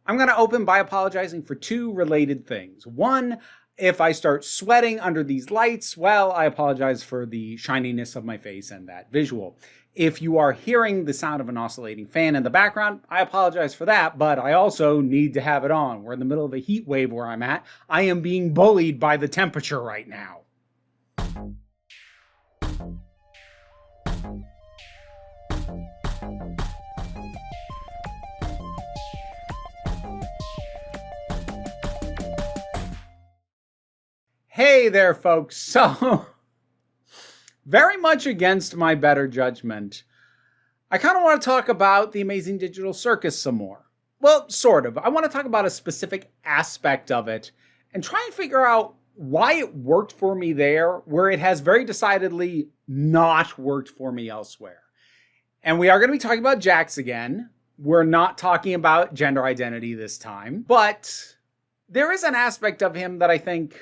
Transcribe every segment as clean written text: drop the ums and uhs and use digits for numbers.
I'm going to open by apologizing for two related things. One, if I start sweating under these lights, well, I apologize for the shininess of my face and that visual. If you are hearing the sound of an oscillating fan in the background, I apologize for that, but I also need to have it on. We're in the middle of a heat wave where I'm at. I am being bullied by the temperature right now. Hey there, folks. So, very much against my better judgment, I kind of want to talk about the Amazing Digital Circus some more. Well, sort of. I want to talk about a specific aspect of it and try and figure out why it worked for me there, where it has very decidedly not worked for me elsewhere. And we are going to be talking about Jax again. We're not talking about gender identity this time, but there is an aspect of him that I think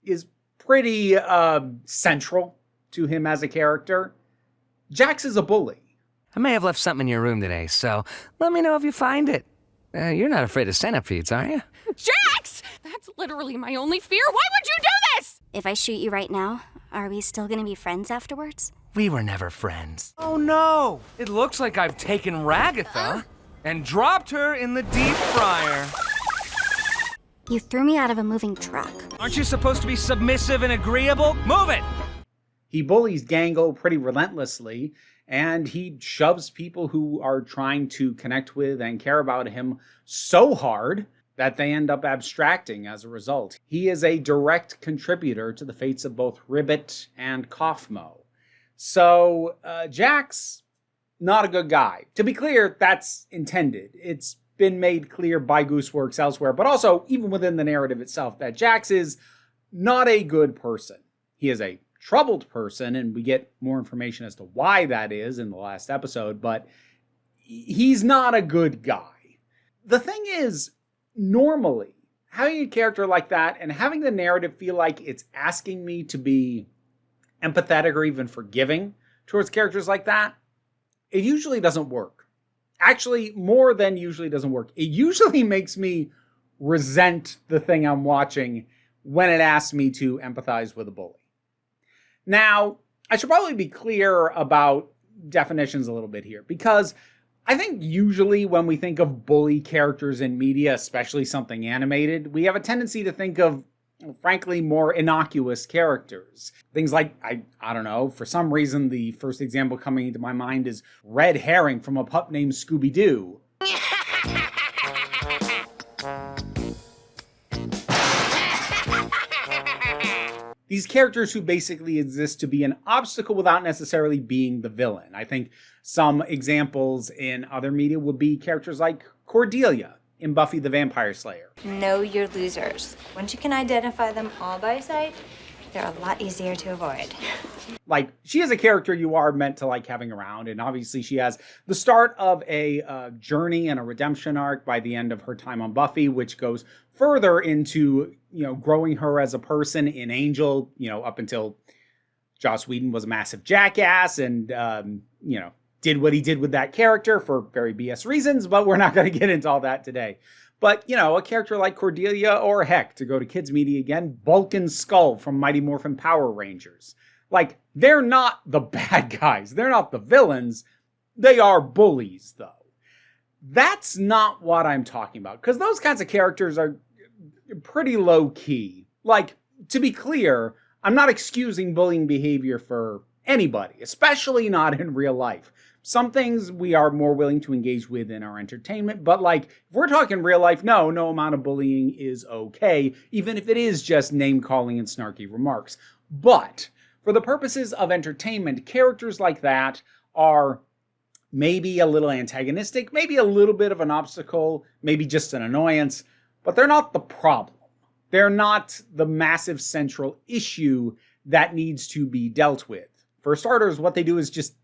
is pretty central to him as a character. Jax is a bully. I may have left something in your room today, so let me know if you find it. You're not afraid of centipedes, are you? Jax! That's literally my only fear. Why would you do this? If I shoot you right now, are we still gonna be friends afterwards? We were never friends. Oh no! It looks like I've taken Ragatha and dropped her in the deep fryer. You threw me out of a moving truck. Aren't you supposed to be submissive and agreeable? Move it! He bullies Gangle pretty relentlessly, and he shoves people who are trying to connect with and care about him so hard that they end up abstracting as a result. He is a direct contributor to the fates of both Ribbit and Kaufmo. So, Jax, not a good guy. To be clear, that's intended. It's been made clear by Gooseworks elsewhere, but also even within the narrative itself, that Jax is not a good person. He is a troubled person, and we get more information as to why that is in the last episode, but he's not a good guy. The thing is, normally, having a character like that and having the narrative feel like it's asking me to be empathetic or even forgiving towards characters like that, it usually doesn't work. Actually, more than usually doesn't work. It usually makes me resent the thing I'm watching when it asks me to empathize with a bully. Now, I should probably be clear about definitions a little bit here, because I think usually when we think of bully characters in media, especially something animated, we have a tendency to think of, frankly, more innocuous characters. Things like, I don't know, for some reason the first example coming into my mind is Red Herring from a pup named Scooby-Doo. These characters who basically exist to be an obstacle without necessarily being the villain. I think some examples in other media would be characters like Cordelia in Buffy the Vampire Slayer. Know your losers. Once you can identify them all by sight, they're a lot easier to avoid. Like, she is a character you are meant to like having around, and obviously she has the start of a journey and a redemption arc by the end of her time on Buffy, which goes further into, growing her as a person in Angel, up until Joss Whedon was a massive jackass and, did what he did with that character for very BS reasons, but we're not going to get into all that today. But, a character like Cordelia, or heck, to go to kids' media again, Bulk and Skull from Mighty Morphin Power Rangers. Like, they're not the bad guys. They're not the villains. They are bullies, though. That's not what I'm talking about, because those kinds of characters are pretty low-key. Like, to be clear, I'm not excusing bullying behavior for anybody, especially not in real life. Some things we are more willing to engage with in our entertainment, but like, if we're talking real life, no amount of bullying is okay, even if it is just name-calling and snarky remarks. But for the purposes of entertainment, characters like that are maybe a little antagonistic, maybe a little bit of an obstacle, maybe just an annoyance, but they're not the problem. They're not the massive central issue that needs to be dealt with. For starters, what they do is just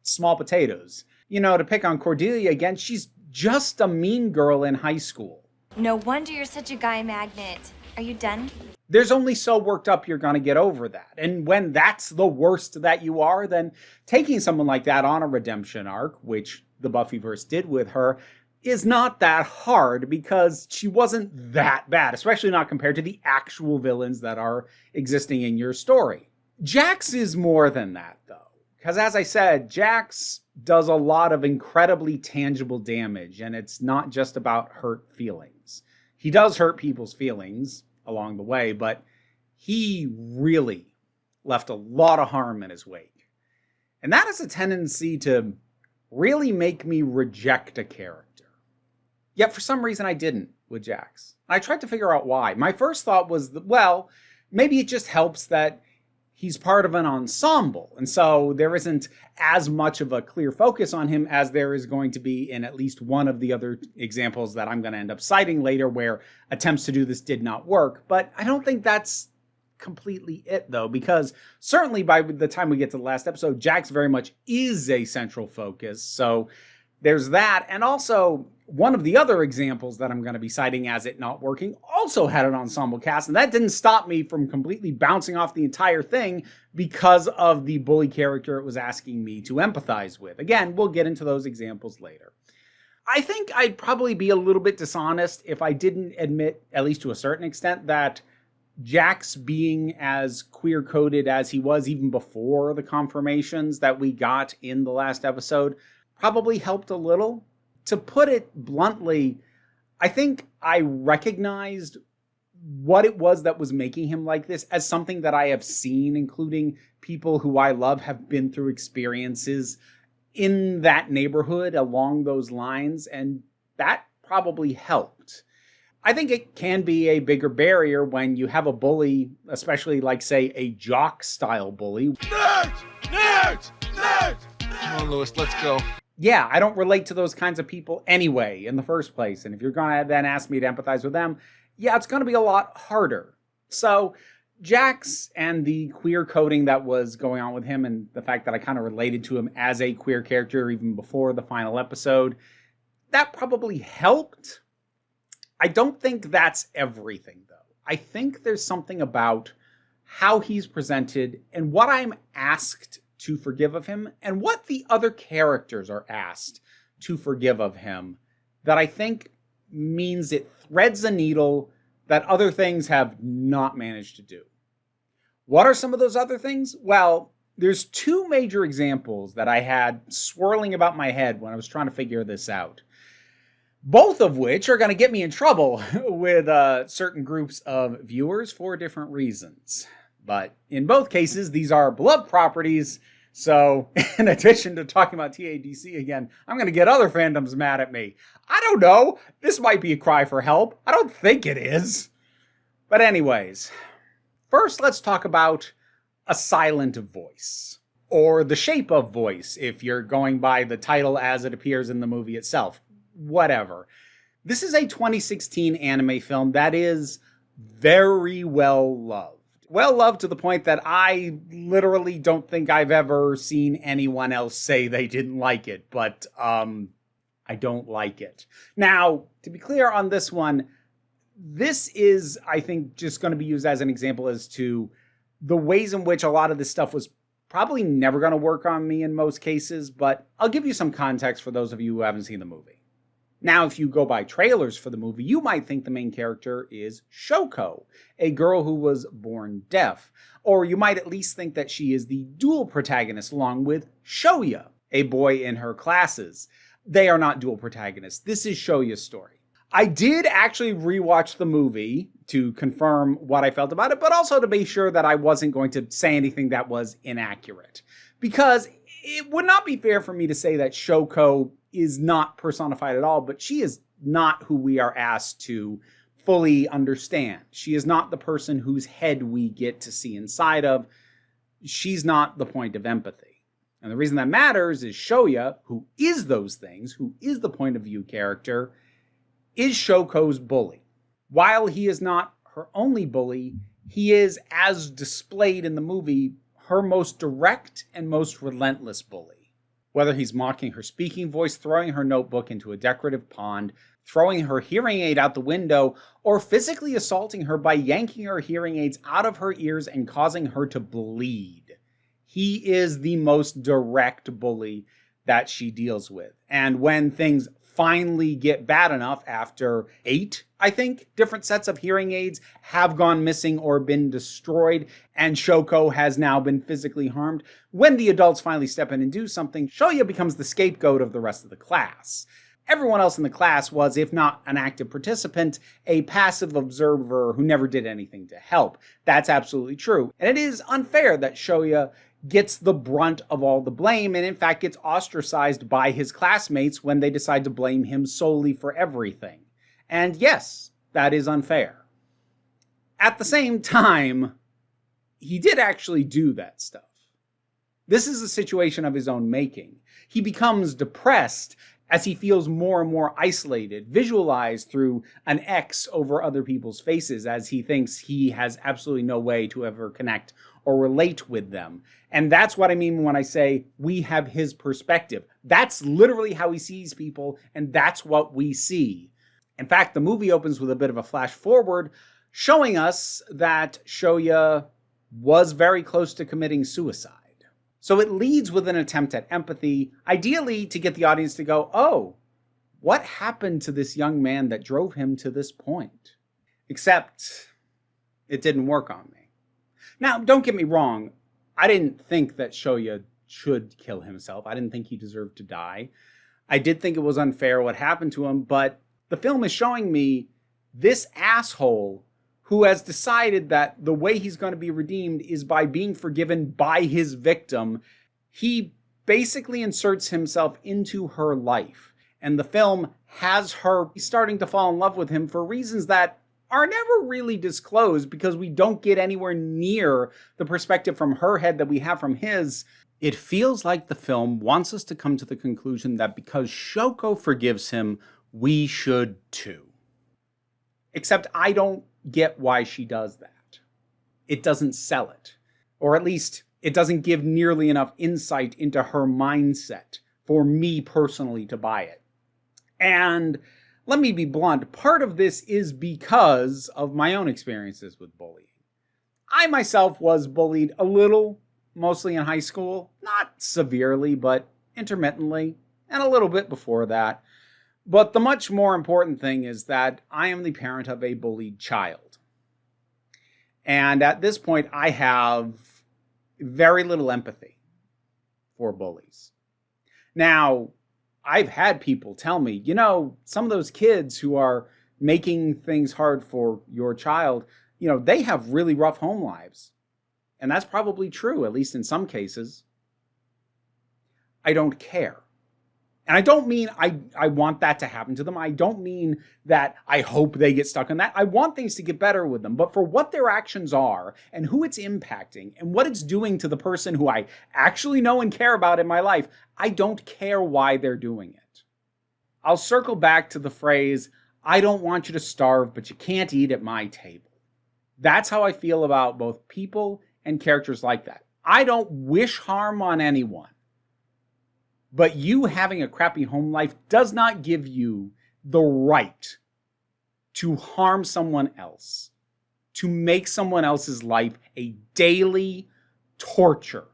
small potatoes. To pick on Cordelia again, she's just a mean girl in high school. No wonder you're such a guy magnet. Are you done? There's only so worked up you're going to get over that. And when that's the worst that you are, then taking someone like that on a redemption arc, which the Buffyverse did with her, is not that hard because she wasn't that bad, especially not compared to the actual villains that are existing in your story. Jax is more than that, though, because as I said, Jax does a lot of incredibly tangible damage, and it's not just about hurt feelings. He does hurt people's feelings along the way, but he really left a lot of harm in his wake. And that has a tendency to really make me reject a character. Yet for some reason I didn't with Jax. I tried to figure out why. My first thought was, well, maybe it just helps that he's part of an ensemble, and so there isn't as much of a clear focus on him as there is going to be in at least one of the other examples that I'm going to end up citing later where attempts to do this did not work. But I don't think that's completely it, though, because certainly by the time we get to the last episode, Jax very much is a central focus, so there's that. And also, one of the other examples that I'm going to be citing as it not working also had an ensemble cast, and that didn't stop me from completely bouncing off the entire thing because of the bully character it was asking me to empathize with. Again, we'll get into those examples later. I think I'd probably be a little bit dishonest if I didn't admit, at least to a certain extent, that Jax being as queer-coded as he was even before the confirmations that we got in the last episode probably helped a little. To put it bluntly, I think I recognized what it was that was making him like this as something that I have seen, including people who I love have been through experiences in that neighborhood along those lines, and that probably helped. I think it can be a bigger barrier when you have a bully, especially like, say, a jock-style bully. Nerds! Nerds! Nerds! Come on, Lewis, let's go. Yeah, I don't relate to those kinds of people anyway in the first place. And if you're going to then ask me to empathize with them, yeah, it's going to be a lot harder. So Jax and the queer coding that was going on with him and the fact that I kind of related to him as a queer character even before the final episode, that probably helped. I don't think that's everything, though. I think there's something about how he's presented and what I'm asked to forgive of him and what the other characters are asked to forgive of him that I think means it threads a needle that other things have not managed to do. What are some of those other things? Well, there's two major examples that I had swirling about my head when I was trying to figure this out. Both of which are going to get me in trouble with certain groups of viewers for different reasons. But in both cases, these are beloved properties. So in addition to talking about TADC again, I'm going to get other fandoms mad at me. I don't know. This might be a cry for help. I don't think it is. But anyways, first let's talk about a silent voice. Or the shape of voice, if you're going by the title as it appears in the movie itself. Whatever. This is a 2016 anime film that is very well loved. Well loved to the point that I literally don't think I've ever seen anyone else say they didn't like it, but I don't like it. Now, to be clear on this one, this is, I think, just going to be used as an example as to the ways in which a lot of this stuff was probably never going to work on me in most cases, but I'll give you some context for those of you who haven't seen the movie. Now, if you go by trailers for the movie, you might think the main character is Shoko, a girl who was born deaf. Or you might at least think that she is the dual protagonist along with Shoya, a boy in her classes. They are not dual protagonists. This is Shoya's story. I did actually rewatch the movie to confirm what I felt about it, but also to be sure that I wasn't going to say anything that was inaccurate. Because it would not be fair for me to say that Shoko is not personified at all, but she is not who we are asked to fully understand. She is not the person whose head we get to see inside of. She's not the point of empathy. And the reason that matters is Shoya, who is those things, who is the point of view character, is Shoko's bully. While he is not her only bully, he is, as displayed in the movie, her most direct and most relentless bully. Whether he's mocking her speaking voice, throwing her notebook into a decorative pond, throwing her hearing aid out the window, or physically assaulting her by yanking her hearing aids out of her ears and causing her to bleed. He is the most direct bully that she deals with. And when things finally get bad enough after 8, I think, different sets of hearing aids have gone missing or been destroyed, and Shoko has now been physically harmed. When the adults finally step in and do something, Shoya becomes the scapegoat of the rest of the class. Everyone else in the class was, if not an active participant, a passive observer who never did anything to help. That's absolutely true. And it is unfair that Shoya gets the brunt of all the blame and in fact gets ostracized by his classmates when they decide to blame him solely for everything. And yes, that is unfair. At the same time, he did actually do that stuff. This is a situation of his own making. He becomes depressed as he feels more and more isolated, visualized through an X over other people's faces as he thinks he has absolutely no way to ever connect or relate with them. And that's what I mean when I say we have his perspective. That's literally how he sees people, and that's what we see. In fact, the movie opens with a bit of a flash forward, showing us that Shoya was very close to committing suicide. So it leads with an attempt at empathy, ideally to get the audience to go, oh, what happened to this young man that drove him to this point? Except it didn't work on me. Now, don't get me wrong. I didn't think that Shoya should kill himself. I didn't think he deserved to die. I did think it was unfair what happened to him, but the film is showing me this asshole who has decided that the way he's going to be redeemed is by being forgiven by his victim. He basically inserts himself into her life, and the film has her starting to fall in love with him for reasons that are never really disclosed because we don't get anywhere near the perspective from her head that we have from his. It feels like the film wants us to come to the conclusion that because Shoko forgives him, we should too. Except I don't get why she does that. It doesn't sell it. Or at least it doesn't give nearly enough insight into her mindset for me personally to buy it. And let me be blunt, part of this is because of my own experiences with bullying. I myself was bullied a little, mostly in high school. Not severely, but intermittently, and a little bit before that. But the much more important thing is that I am the parent of a bullied child. And at this point, I have very little empathy for bullies. Now, I've had people tell me, you know, some of those kids who are making things hard for your child, you know, they have really rough home lives. And that's probably true, at least in some cases. I don't care. And I don't mean I want that to happen to them. I don't mean that I hope they get stuck in that. I want things to get better with them. But for what their actions are and who it's impacting and what it's doing to the person who I actually know and care about in my life, I don't care why they're doing it. I'll circle back to the phrase, I don't want you to starve, but you can't eat at my table. That's how I feel about both people and characters like that. I don't wish harm on anyone. But you having a crappy home life does not give you the right to harm someone else, to make someone else's life a daily torture.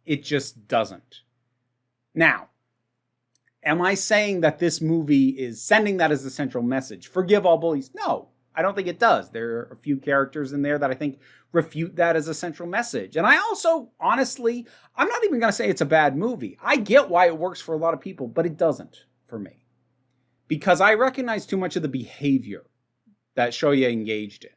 It just doesn't. Now, am I saying that this movie is sending that as the central message? Forgive all bullies? No, I don't think it does. There are a few characters in there that I think refute that as a central message. And I also, honestly, I'm not even going to say it's a bad movie. I get why it works for a lot of people, but it doesn't for me. Because I recognize too much of the behavior that Shoya engaged in.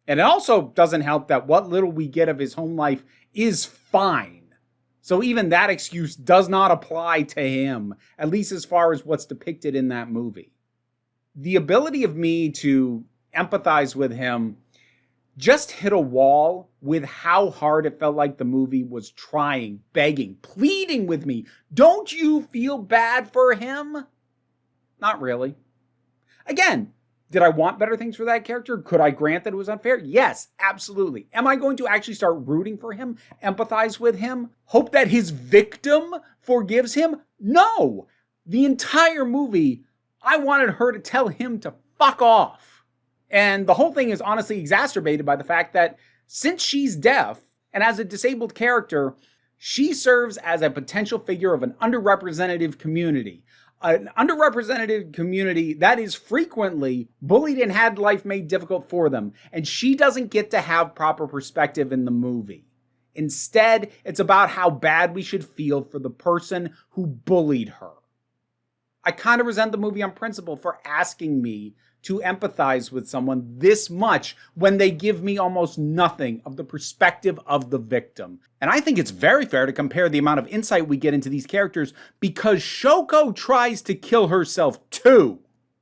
And it also doesn't help that what little we get of his home life is fine. So even that excuse does not apply to him, at least as far as what's depicted in that movie. The ability of me to empathize with him just hit a wall with how hard it felt like the movie was trying, begging, pleading with me. Don't you feel bad for him? Not really. Again, did I want better things for that character? Could I grant that it was unfair? Yes, absolutely. Am I going to actually start rooting for him, empathize with him, hope that his victim forgives him? No. The entire movie, I wanted her to tell him to fuck off. And the whole thing is honestly exacerbated by the fact that since she's deaf and as a disabled character, she serves as a potential figure of an underrepresented community. an underrepresented community that is frequently bullied and had life made difficult for them. And she doesn't get to have proper perspective in the movie. Instead, it's about how bad we should feel for the person who bullied her. I kind of resent the movie on principle for asking me to empathize with someone this much when they give me almost nothing of the perspective of the victim. And I think it's very fair to compare the amount of insight we get into these characters because Shoko tries to kill herself too.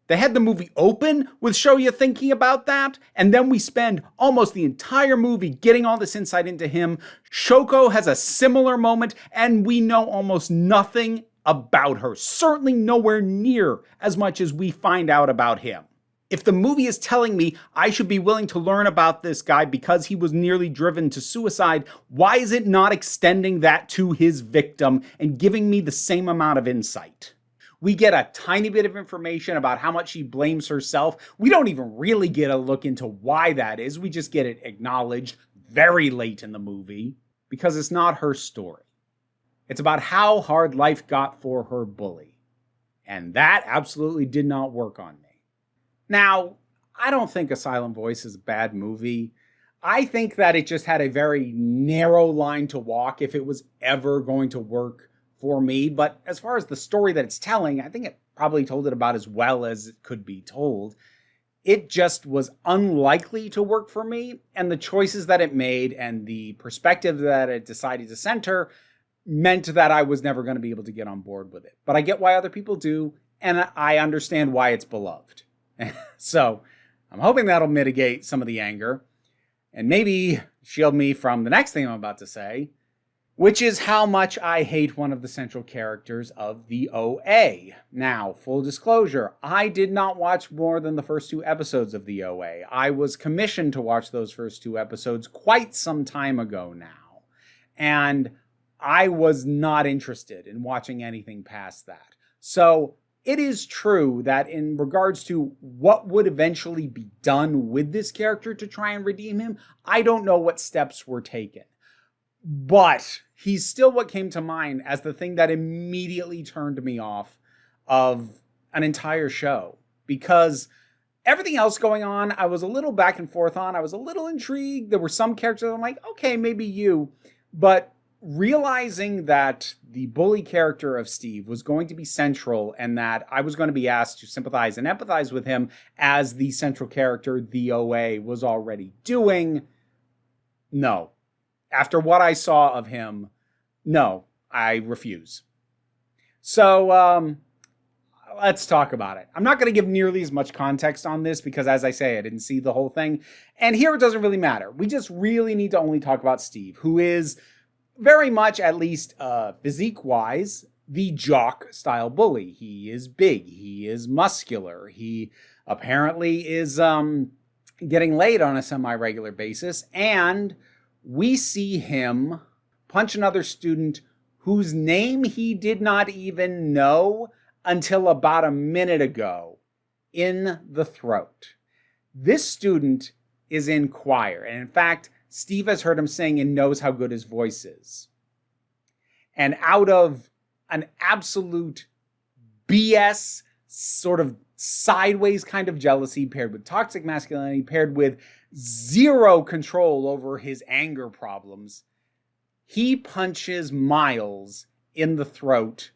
They had the movie open with Shoya thinking about that, and then we spend almost the entire movie getting all this insight into him. Shoko has a similar moment, and we know almost nothing about her. Certainly nowhere near as much as we find out about him. If the movie is telling me I should be willing to learn about this guy because he was nearly driven to suicide, why is it not extending that to his victim and giving me the same amount of insight? We get a tiny bit of information about how much she blames herself. We don't even really get a look into why that is. We just get it acknowledged very late in the movie because it's not her story. It's about how hard life got for her bully. And that absolutely did not work on me. Now, I don't think A Silent Voice is a bad movie. I think that it just had a very narrow line to walk if it was ever going to work for me. But as far as the story that it's telling, I think it probably told it about as well as it could be told. It just was unlikely to work for me. And the choices that it made and the perspective that it decided to center meant that I was never going to be able to get on board with it. But I get why other people do, and I understand why it's beloved. So I'm hoping that'll mitigate some of the anger and maybe shield me from the next thing I'm about to say, which is how much I hate one of the central characters of the OA. Now, full disclosure, I did not watch more than the first 2 episodes of the OA. I was commissioned to watch those first 2 episodes quite some time ago now, and I was not interested in watching anything past that. So it is true that in regards to what would eventually be done with this character to try and redeem him, I don't know what steps were taken. But he's still what came to mind as the thing that immediately turned me off of an entire show. Because everything else going on, I was a little back and forth on. I was a little intrigued. There were some characters I'm like, okay, maybe you. But realizing that the bully character of Steve was going to be central and that I was going to be asked to sympathize and empathize with him as the central character the OA was already doing, no. After what I saw of him, no, I refuse. So, let's talk about it. I'm not going to give nearly as much context on this because, as I say, I didn't see the whole thing. And here it doesn't really matter. We just really need to only talk about Steve, who is very much, at least physique-wise, the jock-style bully. He is big. He is muscular. He apparently is getting laid on a semi-regular basis. And we see him punch another student whose name he did not even know until about a minute ago in the throat. This student is in choir. And in fact, Steve has heard him sing and knows how good his voice is. And out of an absolute BS sort of sideways kind of jealousy paired with toxic masculinity, paired with zero control over his anger problems, he punches Miles in the throat,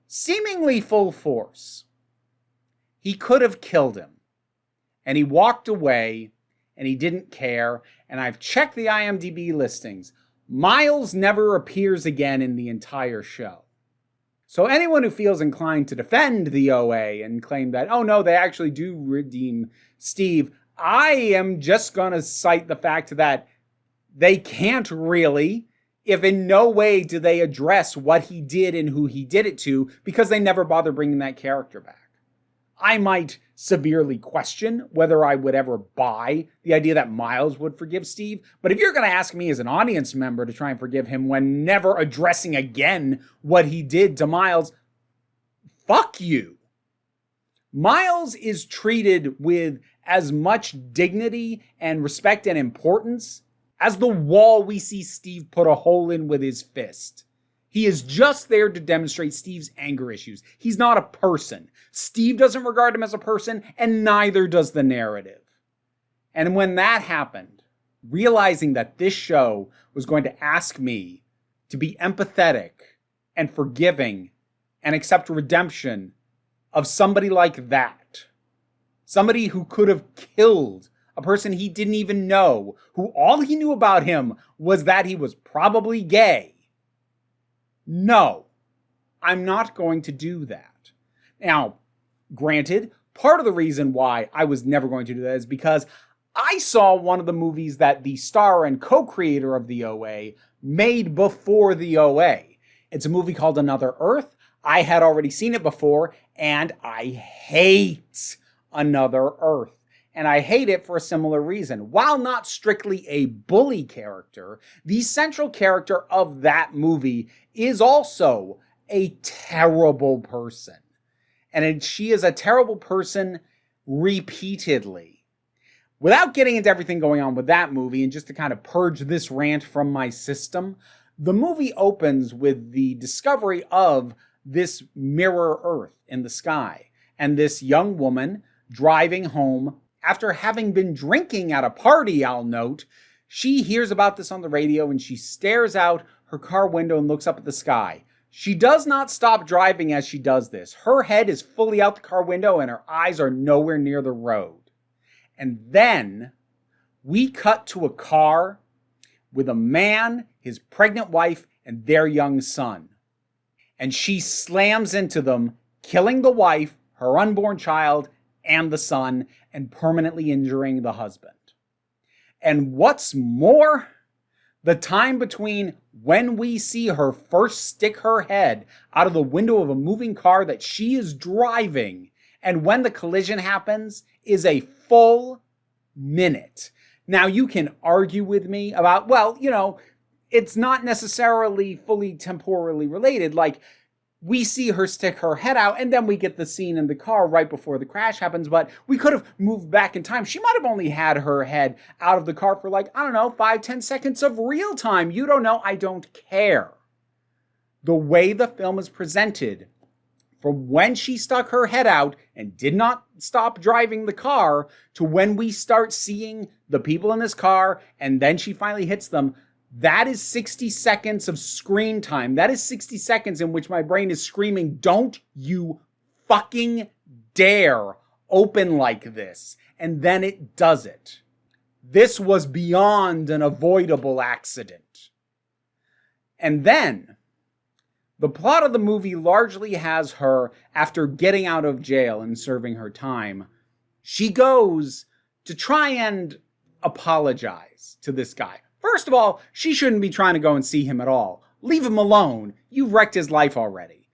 seemingly full force. He could have killed him. And he walked away, and he didn't care. And I've checked the IMDb listings. Miles never appears again in the entire show. So anyone who feels inclined to defend the OA and claim that, oh no, they actually do redeem Steve, I am just going to cite the fact that they can't really, if in no way do they address what he did and who he did it to, because they never bother bringing that character back. I might severely question whether I would ever buy the idea that Miles would forgive Steve. But if you're going to ask me as an audience member to try and forgive him when never addressing again what he did to Miles, fuck you. Miles is treated with as much dignity and respect and importance as the wall we see Steve put a hole in with his fist. He is just there to demonstrate Steve's anger issues. He's not a person. Steve doesn't regard him as a person, and neither does the narrative. And when that happened, realizing that this show was going to ask me to be empathetic and forgiving and accept redemption of somebody like that, somebody who could have killed a person he didn't even know, who all he knew about him was that he was probably gay. No, I'm not going to do that. Now, granted, part of the reason why I was never going to do that is because I saw one of the movies that the star and co-creator of the OA made before the OA. It's a movie called Another Earth. I had already seen it before, and I hate Another Earth. And I hate it for a similar reason. While not strictly a bully character, the central character of that movie is also a terrible person. And she is a terrible person repeatedly. Without getting into everything going on with that movie, and just to kind of purge this rant from my system, the movie opens with the discovery of this mirror Earth in the sky. And this young woman driving home after having been drinking at a party, I'll note. She hears about this on the radio and she stares out her car window and looks up at the sky. She does not stop driving as she does this. Her head is fully out the car window and her eyes are nowhere near the road. And then we cut to a car with a man, his pregnant wife, and their young son. And she slams into them, killing the wife, her unborn child, and the son, and permanently injuring the husband. And what's more, the time between when we see her first stick her head out of the window of a moving car that she is driving and when the collision happens is a full minute. Now, you can argue with me about, well, it's not necessarily fully temporally related. Like, we see her stick her head out, and then we get the scene in the car right before the crash happens, but we could have moved back in time. She might have only had her head out of the car for 5-10 seconds of real time. You don't know. I don't care. The way the film is presented, from when she stuck her head out and did not stop driving the car, to when we start seeing the people in this car, and then she finally hits them, that is 60 seconds of screen time. That is 60 seconds in which my brain is screaming, don't you fucking dare open like this. And then it does it. This was beyond an avoidable accident. And then the plot of the movie largely has her, after getting out of jail and serving her time, she goes to try and apologize to this guy. First of all, she shouldn't be trying to go and see him at all. Leave him alone. You've wrecked his life already.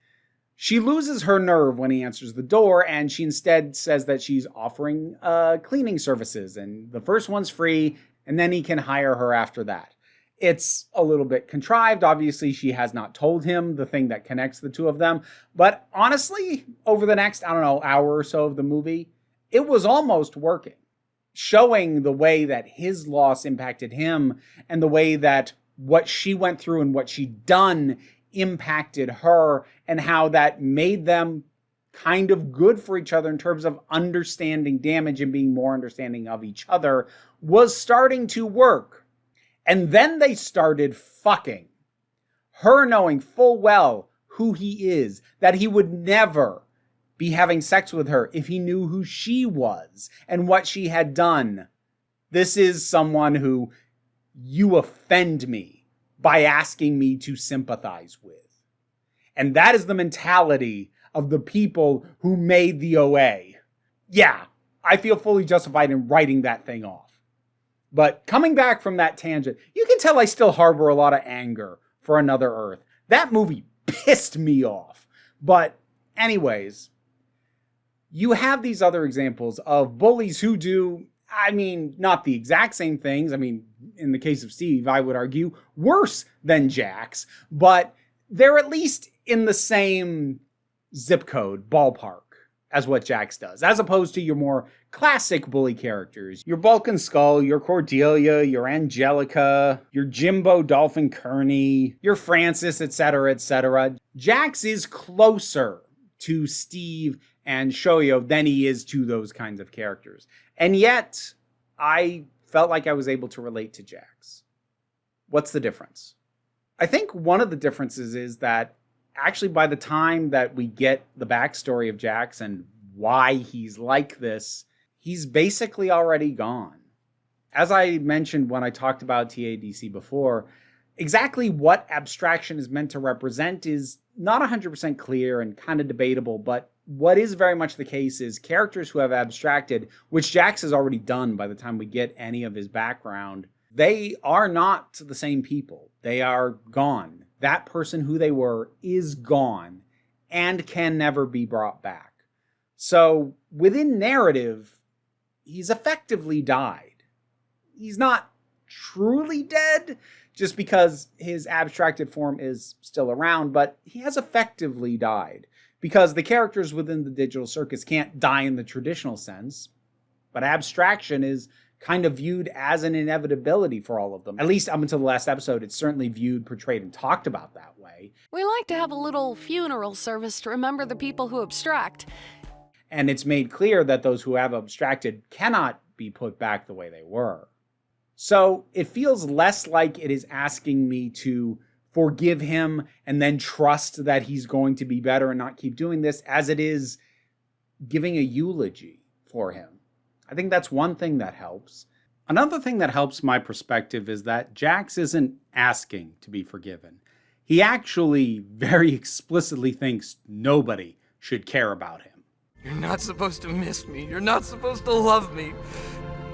She loses her nerve when he answers the door, and she instead says that she's offering cleaning services, and the first one's free, and then he can hire her after that. It's a little bit contrived. Obviously, she has not told him the thing that connects the two of them. But honestly, over the next, hour or so of the movie, it was almost working. Showing the way that his loss impacted him and the way that what she went through and what she'd done impacted her, and how that made them kind of good for each other in terms of understanding damage and being more understanding of each other, was starting to work. And then they started fucking. Her knowing full well who he is, that he would never be having sex with her if he knew who she was and what she had done. This is someone who you offend me by asking me to sympathize with. And that is the mentality of the people who made the OA. Yeah, I feel fully justified in writing that thing off. But coming back from that tangent, you can tell I still harbor a lot of anger for Another Earth. That movie pissed me off. But anyways, you have these other examples of bullies who do, not the exact same things. In the case of Steve, I would argue worse than Jax, but they're at least in the same zip code, ballpark, as what Jax does, as opposed to your more classic bully characters. Your Bulk and Skull, your Cordelia, your Angelica, your Jimbo Dolphin Kearney, your Francis, etc., etc. Jax is closer to Steve and Shoyo than he is to those kinds of characters. And yet, I felt like I was able to relate to Jax. What's the difference? I think one of the differences is that actually by the time that we get the backstory of Jax and why he's like this, he's basically already gone. As I mentioned when I talked about TADC before, exactly what abstraction is meant to represent is not 100% clear and kind of debatable, but what is very much the case is characters who have abstracted, which Jax has already done by the time we get any of his background, they are not the same people. They are gone. That person who they were is gone and can never be brought back. So within narrative, he's effectively died. He's not truly dead just because his abstracted form is still around, but he has effectively died because the characters within the digital circus can't die in the traditional sense, but abstraction is kind of viewed as an inevitability for all of them. At least up until the last episode, it's certainly viewed, portrayed, and talked about that way. We like to have a little funeral service to remember the people who abstract. And it's made clear that those who have abstracted cannot be put back the way they were. So it feels less like it is asking me to forgive him and then trust that he's going to be better and not keep doing this, as it is giving a eulogy for him. I think that's one thing that helps. Another thing that helps my perspective is that Jax isn't asking to be forgiven. He actually very explicitly thinks nobody should care about him. You're not supposed to miss me. You're not supposed to love me.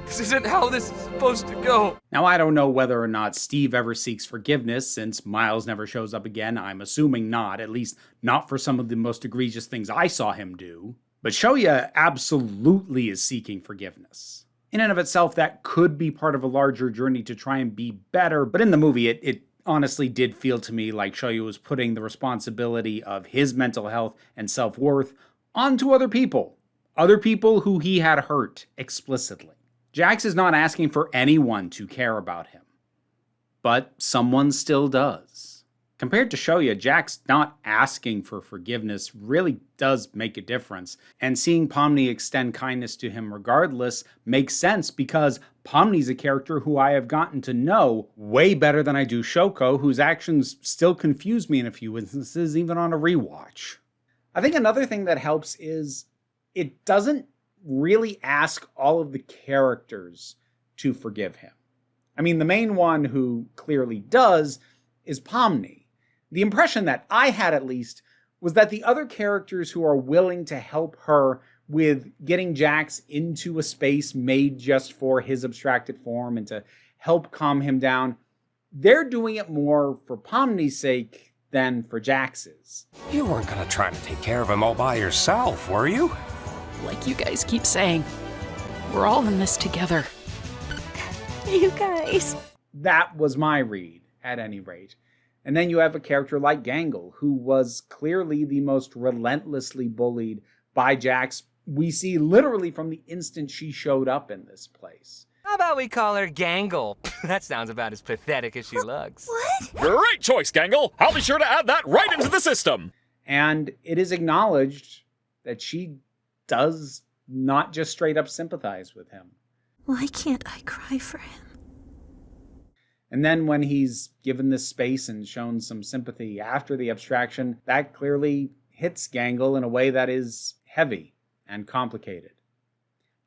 This isn't how this is supposed to go. Now, I don't know whether or not Steve ever seeks forgiveness, since Miles never shows up again. I'm assuming not, at least not for some of the most egregious things I saw him do. But Shoya absolutely is seeking forgiveness. In and of itself, that could be part of a larger journey to try and be better, but in the movie, it honestly did feel to me like Shoya was putting the responsibility of his mental health and self-worth onto other people who he had hurt explicitly. Jax is not asking for anyone to care about him, but someone still does. Compared to Shoya, Jax not asking for forgiveness really does make a difference, and seeing Pomni extend kindness to him regardless makes sense because Pomni's a character who I have gotten to know way better than I do Shoko, whose actions still confuse me in a few instances, even on a rewatch. I think another thing that helps is it doesn't really ask all of the characters to forgive him. I mean, the main one who clearly does is Pomni. The impression that I had, at least, was that the other characters who are willing to help her with getting Jax into a space made just for his abstracted form and to help calm him down, they're doing it more for Pomni's sake than for Jax's. You weren't gonna try to take care of him all by yourself, were you? Like you guys keep saying, we're all in this together. You guys. That was my read, at any rate. And then you have a character like Gangle, who was clearly the most relentlessly bullied by Jax we see literally from the instant she showed up in this place. How about we call her Gangle? That sounds about as pathetic as she looks. What? Great choice, Gangle. I'll be sure to add that right into the system. And it is acknowledged that she does not just straight up sympathize with him. Why can't I cry for him? And then when he's given this space and shown some sympathy after the abstraction, that clearly hits Gangle in a way that is heavy and complicated.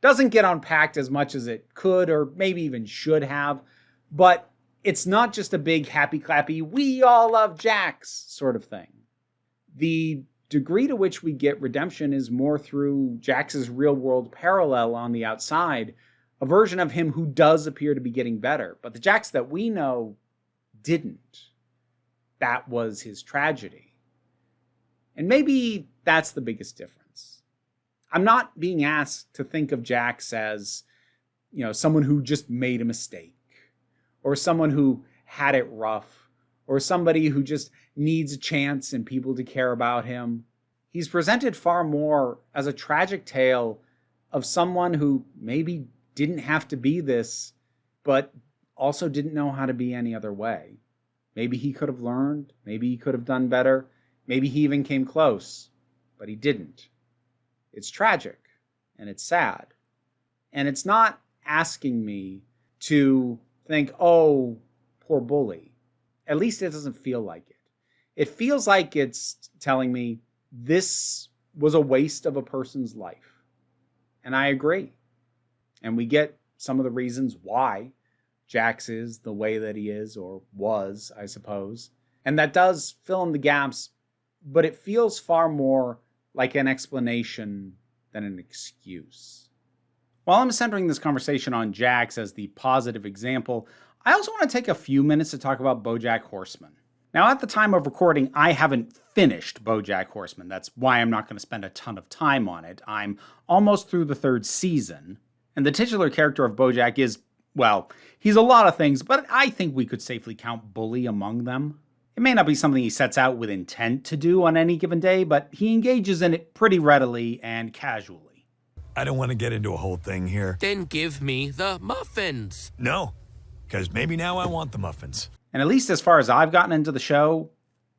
Doesn't get unpacked as much as it could or maybe even should have, but it's not just a big happy clappy, we all love Jax sort of thing. The degree to which we get redemption is more through Jax's real world parallel on the outside, a version of him who does appear to be getting better, but the Jax that we know didn't. That was his tragedy. And maybe that's the biggest difference. I'm not being asked to think of Jax as, someone who just made a mistake, or someone who had it rough, or somebody who just needs a chance and people to care about him. he's presented far more as a tragic tale of someone who maybe didn't have to be this, but also didn't know how to be any other way. Maybe he could have learned, maybe he could have done better, maybe he even came close, but he didn't. It's tragic, and it's sad. And it's not asking me to think, oh, poor bully. At least it doesn't feel like it. It feels like it's telling me this was a waste of a person's life. And I agree. And we get some of the reasons why Jax is the way that he is, or was, I suppose. And that does fill in the gaps, but it feels far more like an explanation than an excuse. While I'm centering this conversation on Jax as the positive example, I also want to take a few minutes to talk about BoJack Horseman. Now, at the time of recording, I haven't finished BoJack Horseman. That's why I'm not going to spend a ton of time on it. I'm almost through the 3rd season, and the titular character of BoJack is, well, he's a lot of things, but I think we could safely count bully among them. It may not be something he sets out with intent to do on any given day, but he engages in it pretty readily and casually. I don't want to get into a whole thing here. Then give me the muffins. No, because maybe now I want the muffins. And at least as far as I've gotten into the show,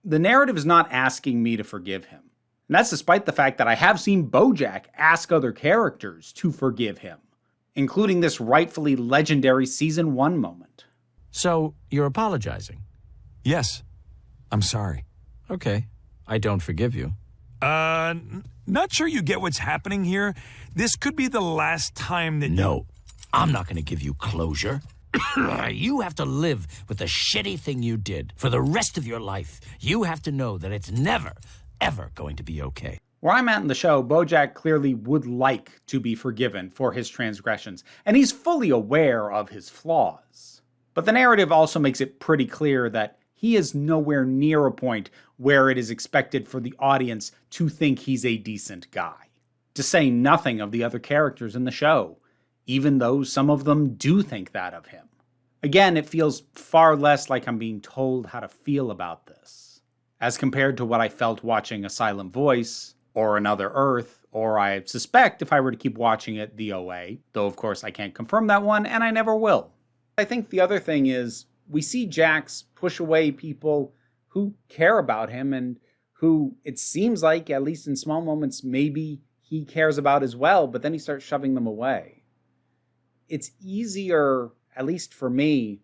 the narrative is not asking me to forgive him. And that's despite the fact that I have seen BoJack ask other characters to forgive him, including this rightfully legendary Season 1 moment. So, you're apologizing? Yes, I'm sorry. Okay, I don't forgive you. Not sure you get what's happening here. This could be the last time that No, I'm not going to give you closure. You have to live with the shitty thing you did for the rest of your life. You have to know that it's never, ever going to be okay. Where I'm at in the show, BoJack clearly would like to be forgiven for his transgressions, and he's fully aware of his flaws. But the narrative also makes it pretty clear that he is nowhere near a point where it is expected for the audience to think he's a decent guy. To say nothing of the other characters in the show, even though some of them do think that of him. Again, it feels far less like I'm being told how to feel about this, as compared to what I felt watching A Silent Voice, or Another Earth, or I suspect if I were to keep watching it, The OA, though of course I can't confirm that one, and I never will. I think the other thing is, we see Jax push away people who care about him and who it seems like, at least in small moments, maybe he cares about as well, but then he starts shoving them away. It's easier, at least for me,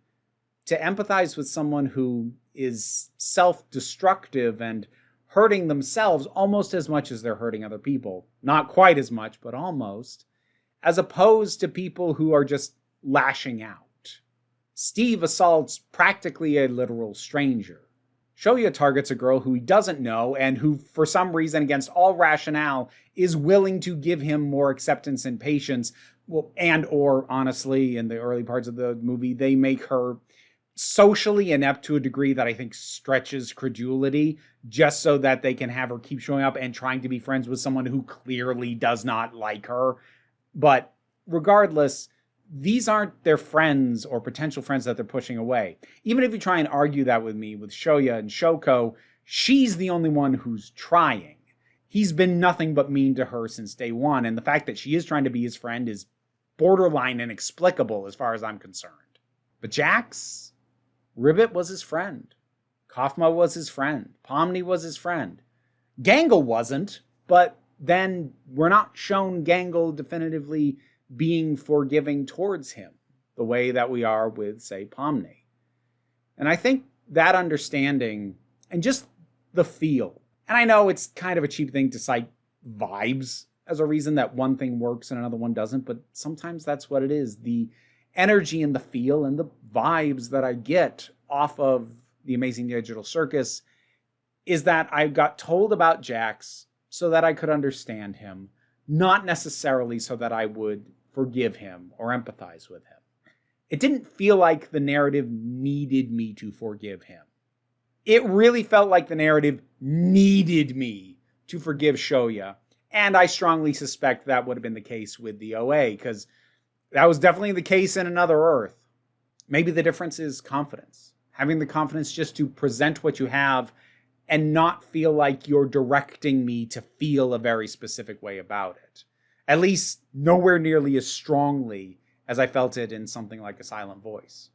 to empathize with someone who is self-destructive and hurting themselves almost as much as they're hurting other people. Not quite as much, but almost. As opposed to people who are just lashing out. Steve assaults practically a literal stranger. Shoya targets a girl who he doesn't know and who, for some reason, against all rationale, is willing to give him more acceptance and patience. Well, and or, honestly, in the early parts of the movie, they make her socially inept to a degree that I think stretches credulity, just so that they can have her keep showing up and trying to be friends with someone who clearly does not like her. But regardless, these aren't their friends or potential friends that they're pushing away. Even if you try and argue that with me, with Shoya and Shoko, she's the only one who's trying. He's been nothing but mean to her since day one, and the fact that she is trying to be his friend is borderline inexplicable as far as I'm concerned. But Jax, Ribbit was his friend. Kafma was his friend. Pomni was his friend. Gangle wasn't, but then we're not shown Gangle definitively being forgiving towards him the way that we are with, say, Pomni. And I think that understanding and just the feel, and I know it's kind of a cheap thing to cite vibes as a reason that one thing works and another one doesn't, but sometimes that's what it is. The energy and the feel and the vibes that I get off of The Amazing Digital Circus is that I got told about Jax so that I could understand him, not necessarily so that I would forgive him or empathize with him. It didn't feel like the narrative needed me to forgive him. It really felt like the narrative needed me to forgive Shoya, and I strongly suspect that would have been the case with the OA, because that was definitely the case in Another Earth. Maybe the difference is confidence. Having the confidence just to present what you have and not feel like you're directing me to feel a very specific way about it. At least nowhere nearly as strongly as I felt it in something like A Silent Voice.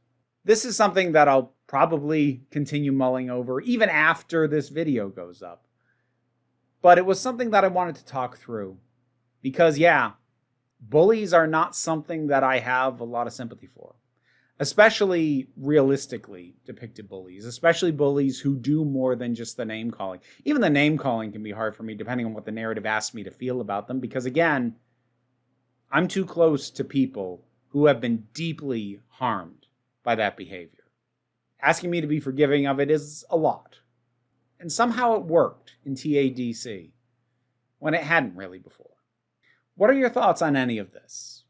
This is something that I'll probably continue mulling over even after this video goes up. But it was something that I wanted to talk through. Because yeah, bullies are not something that I have a lot of sympathy for. Especially realistically depicted bullies. Especially bullies who do more than just the name calling. Even the name calling can be hard for me depending on what the narrative asks me to feel about them. Because again, I'm too close to people who have been deeply harmed by that behavior. Asking me to be forgiving of it is a lot. And somehow it worked in TADC when it hadn't really before. What are your thoughts on any of this?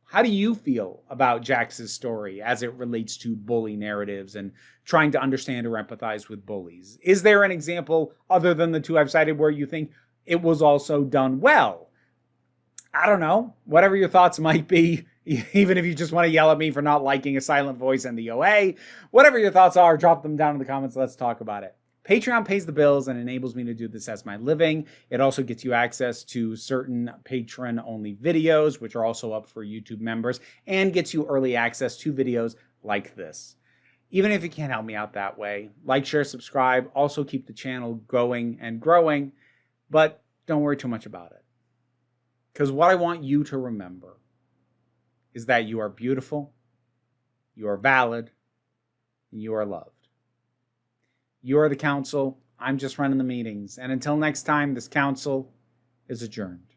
How do you feel about Jax's story as it relates to bully narratives and trying to understand or empathize with bullies? Is there an example other than the two I've cited where you think it was also done well? I don't know. Whatever your thoughts might be, even if you just want to yell at me for not liking A Silent Voice and the OA, whatever your thoughts are, drop them down in the comments. Let's talk about it. Patreon pays the bills and enables me to do this as my living. It also gets you access to certain patron-only videos, which are also up for YouTube members, and gets you early access to videos like this. Even if you can't help me out that way, like, share, subscribe, also keep the channel going and growing, but don't worry too much about it. Because what I want you to remember is that you are beautiful, you are valid, and you are loved. You are the council. I'm just running the meetings. And until next time, this council is adjourned.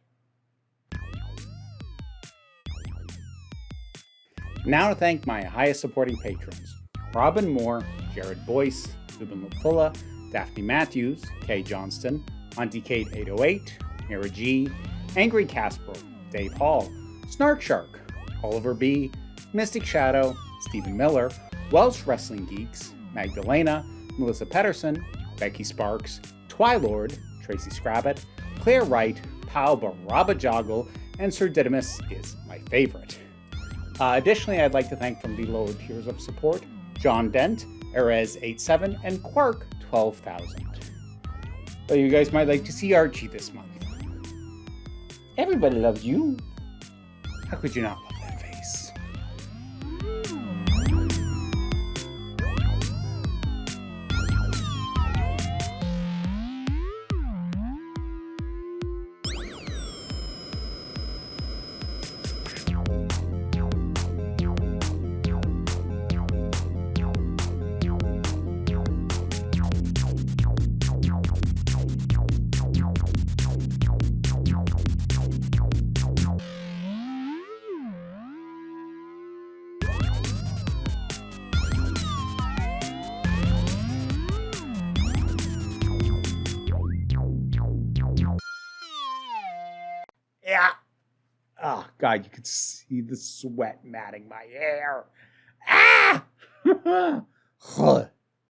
Now to thank my highest supporting patrons: Robin Moore, Jared Boyce, Ruben Lupula, Daphne Matthews, Kay Johnston, Auntie Kate 808, Mira G, Angry Casper, Dave Hall, Snark Shark, Oliver B, Mystic Shadow, Stephen Miller, Welsh Wrestling Geeks, Magdalena, Melissa Pedersen, Becky Sparks, Twilord, Tracy Scrabbit, Claire Wright, Pal Baraba Joggle, and Sir Didymus is my favorite. Additionally, I'd like to thank from the lower tiers of support, John Dent, Erez87, and Quark 12,000. But you guys might like to see Archie this month. Everybody loves you. How could you not love that face? Yeah. Oh, God, you could see the sweat matting my hair. Ah!